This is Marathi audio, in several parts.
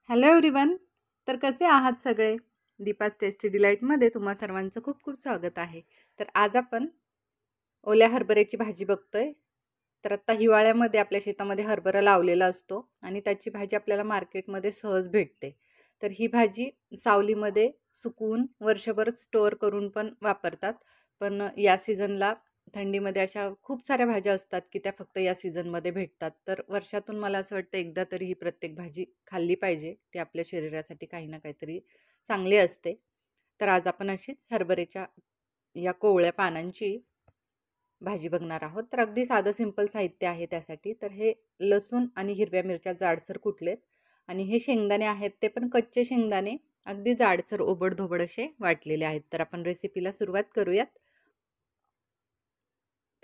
Hello everyone. तर कसे आहात सगळे? दीपास टेस्टी डिलाईटमध्ये तुम्हा सर्वांचं खूप खूप स्वागत आहे. तर आज आपण ओल्या हरभऱ्याची भाजी बघतोय. तर आत्ता हिवाळ्यामध्ये आपल्या शेतामध्ये हरभरा लावलेला असतो आणि त्याची भाजी आपल्याला मार्केटमध्ये सहज भेटते. तर ही भाजी सावलीमध्ये सुकवून वर्षभर स्टोअर करून पण वापरतात. पण या सीझनला थंडीमध्ये अशा खूप साऱ्या भाज्या असतात की त्या फक्त या सीझनमध्ये भेटतात. तर वर्षातून मला असं वाटतं एकदा तरी ही प्रत्येक भाजी खाल्ली पाहिजे. ती आपल्या शरीरासाठी काही ना काहीतरी चांगली असते. तर आज आपण अशीच हरभऱ्याच्या या कोवळ्या पानांची भाजी बघणार आहोत. तर अगदी साधं सिंपल साहित्य आहे त्यासाठी. तर हे लसूण आणि हिरव्या मिरच्या जाडसर कुटलेत आणि हे शेंगदाणे आहेत ते पण कच्चे शेंगदाणे अगदी जाडसर ओबडधोबड असे वाटलेले आहेत. तर आपण रेसिपीला सुरुवात करूयात.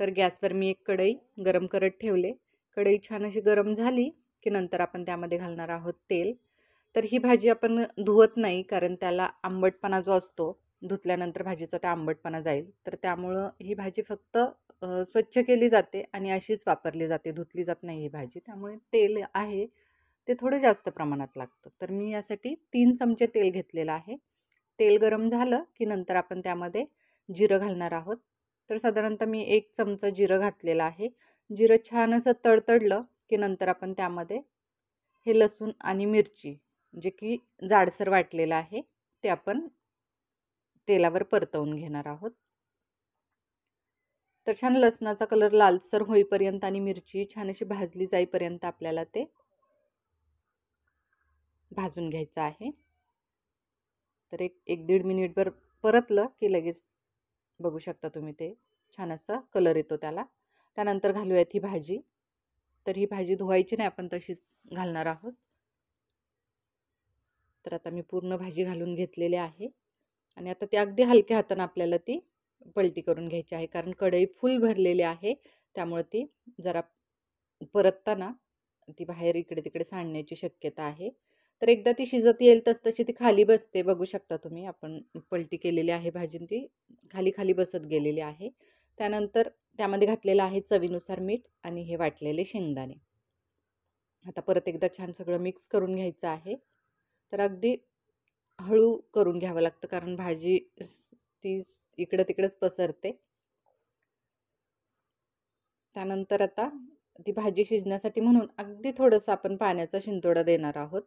तर गॅसवर मी एक कढई गरम करत ठेवले. कढई छान अशी गरम झाली की नंतर आपण त्यामध्ये घालणार आहोत तेल. तर ही भाजी आपण धुवत नाही कारण त्याला आंबटपणा जो असतो धुतल्यानंतर भाजीचा त्या आंबटपणा जाईल. तर त्यामुळं ही भाजी फक्त स्वच्छ केली जाते आणि अशीच वापरली जाते, धुतली जात नाही ही भाजी. त्यामुळे तेल आहे ते थोडं जास्त प्रमाणात लागतं. तर मी यासाठी 3 चमचे तेल घेतलेलं आहे. तेल गरम झालं की नंतर आपण त्यामध्ये जिरं घालणार आहोत. तर साधारणतः मी 1 चमचा जिरं घातलेलं आहे. जिरं छान असं तडतडलं की नंतर आपण त्यामध्ये हे लसूण आणि मिरची जे की जाडसर वाटलेलं आहे ते आपण तेलावर परतवून घेणार आहोत. तर छान लसणाचा कलर लालसर होईपर्यंत आणि मिरची छान अशी भाजली जाईपर्यंत आपल्याला ते भाजून घ्यायचं आहे. तर एक दीड मिनिटभर परतलं की लगेच बघू शकता तुम्ही ते छान असा कलर येतो त्याला. त्यानंतर घालूयात ही भाजी. तर ही भाजी धुवायची नाही, आपण तशीच घालणार आहोत. तर आता मी पूर्ण भाजी घालून घेतलेली आहे आणि आता ती अगदी हलक्या हाताने आपल्याला ती पलटी करून घ्यायची आहे कारण कढई फुल भरलेली आहे. त्यामुळे ती जरा परतताना ती बाहेर इकडे तिकडे सांडण्याची शक्यता आहे. तर एकदा ती शिजत येईल तशी ती खाली बसते, बघू शकता तुम्ही. आपण पलटी केलेली आहे भाजी, ती खाली खाली बसत गेलेली आहे. त्यानंतर त्यामध्ये घातलेलं आहे चवीनुसार मीठ आणि हे वाटलेले शेंगदाणे. आता परत एकदा छान सगळं मिक्स करून घ्यायचं आहे. तर अगदी हळू करून घ्यावं लागतं कारण भाजी ती इकडं तिकडंच पसरते. त्यानंतर आता ती भाजी शिजण्यासाठी म्हणून अगदी थोडंसं आपण पाण्याचा शिंतोडा देणार आहोत.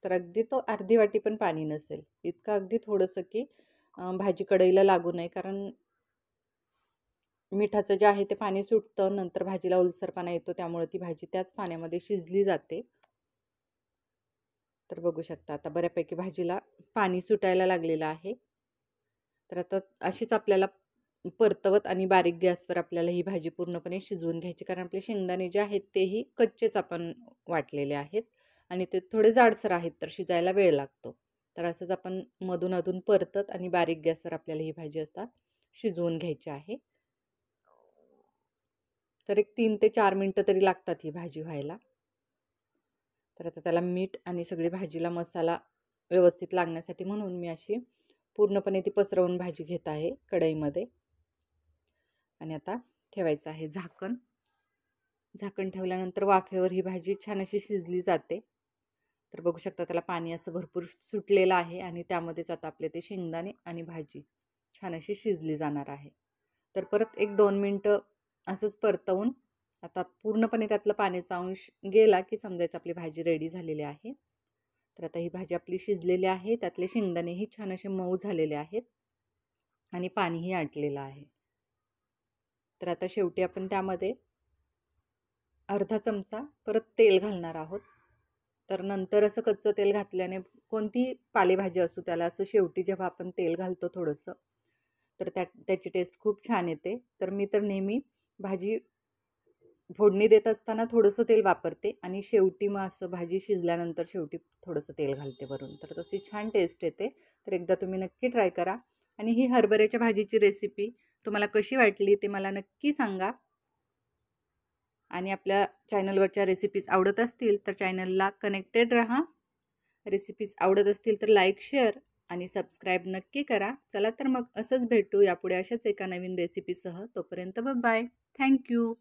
तर अगदी तो अर्धी वाटी पण पाणी नसेल इतकं, अगदी थोडंसं की भाजी कढईला लागू नये. कारण मिठाचं जे आहे ते पाणी सुटतं, नंतर भाजीला ओलसरपणा येतो, त्यामुळे ती भाजी त्याच पाण्यामध्ये शिजली जाते. तर बघू शकता आता बऱ्यापैकी भाजीला पाणी सुटायला लागलेलं आहे. तर आता अशीच आपल्याला परतवत आणि बारीक गॅसवर आपल्याला ही भाजी पूर्णपणे शिजवून घ्यायची कारण आपले शेंगदाणे जे आहेत तेही कच्चेच आपण वाटलेले आहेत आणि ते थोडे जाडसर आहेत, तर शिजायला वेळ लागतो. तर असंच आपण मधून अधून परतत आणि बारीक गॅसवर आपल्याला ही भाजी आता शिजवून घ्यायची आहे. तर एक 3 ते 4 मिनटं तरी लागतात ही भाजी व्हायला. तर आता त्याला मीठ आणि सगळी भाजीला मसाला व्यवस्थित लागण्यासाठी म्हणून मी अशी पूर्णपणे ती पसरवून भाजी घेत आहे कढईमध्ये. आणि आता ठेवायचं आहे झाकण. झाकण ठेवल्यानंतर वाफेवर ही भाजी छान अशी शिजली जाते. तर बघू शकता त्याला पाणी असं भरपूर सुटलेलं आहे आणि त्यामध्येच आता आपले ते शेंगदाणे आणि भाजी छान अशी शिजली जाणार आहे. तर परत एक 2 मिनटं असंच परतवून आता पूर्णपणे त्यातलं पाण्याचा अंश गेला की समजायचं आपली भाजी रेडी झालेली आहे. तर आता ही भाजी आपली शिजलेली आहे. त्यातले शेंगदाणेही छान असे मऊ झालेले आहेत आणि पाणीही आटलेलं आहे. तर आता शेवटी आपण त्यामध्ये अर्धा चमचा परत तेल घालणार आहोत. तर नंतर असं कच्चं तेल घातल्याने कोणती पालेभाजी असू त्याला असं शेवटी जेव्हा आपण तेल घालतो थोडंसं, तर त्याची टेस्ट खूप छान येते. तर मी तर नेहमी भाजी फोडणी देत असताना थोडंसं तेल वापरते आणि शेवटी मग असं भाजी शिजल्यानंतर शेवटी थोडंसं तेल घालते वरून. तर तशी छान टेस्ट येते. तर एकदा तुम्ही नक्की ट्राय करा आणि ही हरभऱ्याच्या भाजीची रेसिपी तुम्हाला कशी वाटली ते मला नक्की सांगा. आणि आपल्या चॅनलवरच्या रेसिपीज आवडत असतील तर चॅनलला कनेक्टेड राहा. रेसिपीज आवडत असतील तर लाईक, शेअर आणि सबस्क्राईब नक्की करा. चला तर मग असंच भेटू यापुढे अशाच एका नवीन रेसिपीसह. तोपर्यंत बाय. थँक्यू.